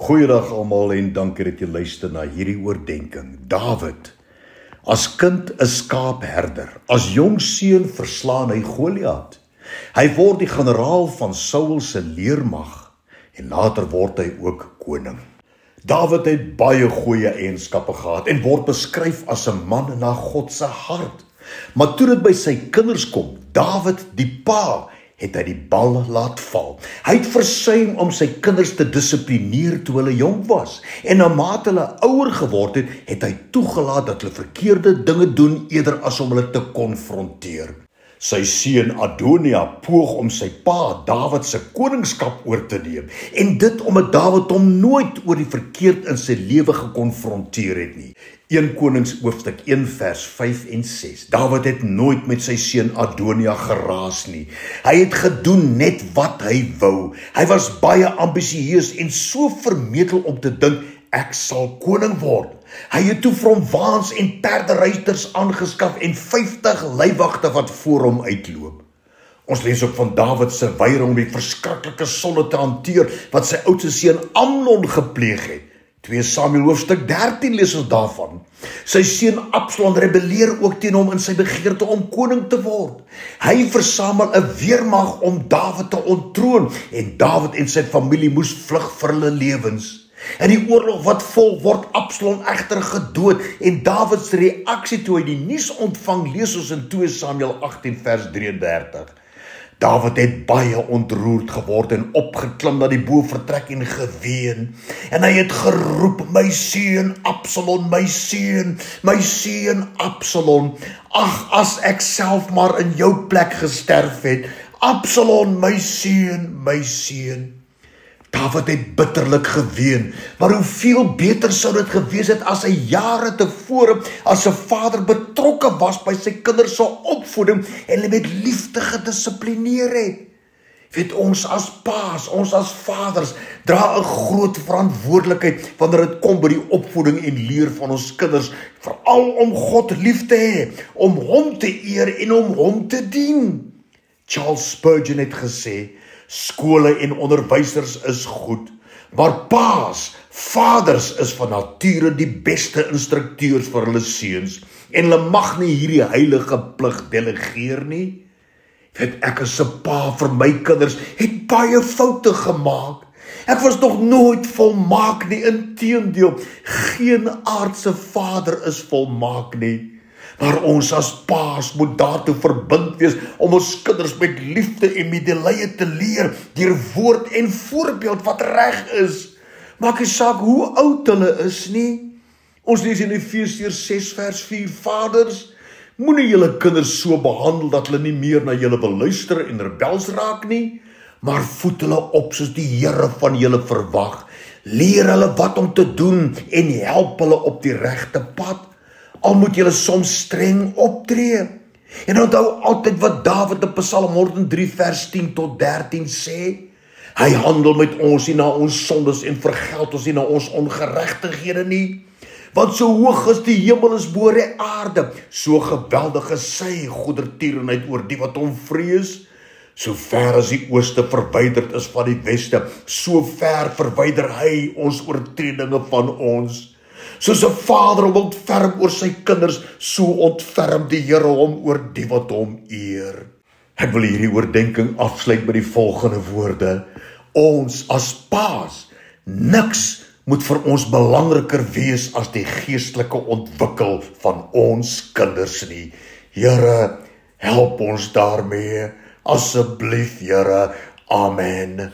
Goeiedag almal en dankie dat jy luister na hierdie oordeenking. Dawid, as kind 'n skaapherder, as jong seun verslaan hy Goliat. Hy word die generaal van Saul se leermag en later word hy ook koning. Dawid het baie goeie eienskappe gehad en word beskryf as 'n man na God se hart. Maar toe dit by sy kinders kom, Dawid die pa, het hy die bal laat val. Hy het versuim om sy kinders te dissiplineer toe hulle jong was. En na mate hulle ouer geword het, het hy toegelaat dat hulle verkeerde dinge doen eerder as om hulle te konfronteer. Sy seun Adonia poog om sy pa Dawid se koningskap oor te neem. En dit omdat Dawid hom nooit oor die verkeerd in sy lewe gekonfronteer het nie. 1 Konings hoofstuk 1 vers 5 en 6. Dawid het nooit met sy seun Adonia geraas nie. Hy het gedoen net wat hy wou. Hy was baie ambisieus en so vermetel om te dink, ek sal koning word. Hy het toe vir hom waans en perderuiters aangeskaf en 50 leiwagte wat voor hom uitloop. Ons lees ook van Dawid se weiering om die verskriklike sonde te hanteer wat sy oudste seun Amnon gepleeg het. 2 Samuel hoofstuk 13 lees ons daarvan. Sy seun Absalom rebelleer ook teen hom in sy begeerte om koning te word. Hy versamel 'n weermag om Dawid te onttroon en Dawid en sy familie moes vlug vir hulle lewens. In die oorlog wat volg word Absalom egter gedood en Dawid se reaksie toe hy die nuus ontvang lees ons in 2 Samuel 18 vers 33. Dawid het baie ontroerd geword en opgeklim na die bovertrek en geween. En hy het geroep, my seun Absalom, my seun Absalom. Ag, as ek self maar in jou plek gesterf het. Absalom, my seun. Dawid het bitterlik geween, maar hoeveel beter sou dit gewees het as hy jare tevore as 'n vader betrokke was by sy kinders se opvoeding en hulle met liefde gedissiplineer het. Weet, ons as paas, ons as vaders dra 'n groot verantwoordelikheid wanneer dit kom by die opvoeding en leer van ons kinders, veral om God lief te hê, om hom te eer en om hom te dien. Charles Spurgeon het gesê, skole en onderwysers is goed, maar paas, vaders is van nature die beste instrukteurs vir hulle seuns en hulle mag nie hierdie heilige plig delegeer nie. Weet, ek as 'n pa vir my kinders het baie foute gemaak. Ek was nog nooit volmaak nie, inteendeel, geen aardse vader is volmaak nie. Maar ons as paas moet daartoe verbind wees om ons kinders met liefde en medelee te leer deur woord en voorbeeld wat reg is. Maak nie saak hoe oud hulle is nie. Ons lees in Efesiërs 6 vers 4, vaders, moenie julle kinders so behandel dat hulle nie meer na julle beluister en rebels raak nie, maar voed hulle op soos die Here van julle verwag. Leer hulle wat om te doen en help hulle op die regte pad. Al moet julle soms streng optree. En onthou altyd wat Dawid in Psalm 103 vers 10 tot 13 sê. Hy handel met ons nie na ons sondes en vergeld ons nie na ons ongeregtighede nie. Want so hoog as die hemel is bo die aarde, so geweldig is sy goedertierenheid oor die wat hom vrees. So ver as die ooste verwyderd is van die weste, so ver verwyder hy ons oortredinge van ons. Soos 'n vader hom ontferm oor sy kinders, so ontferm die Here hom oor die wat hom eer. Ek wil hierdie oordeenking afsluit met die volgende woorde. Ons as paas, niks moet vir ons belangriker wees as die geestelike ontwikkel van ons kinders nie. Here, help ons daarmee, asseblief Here. Amen.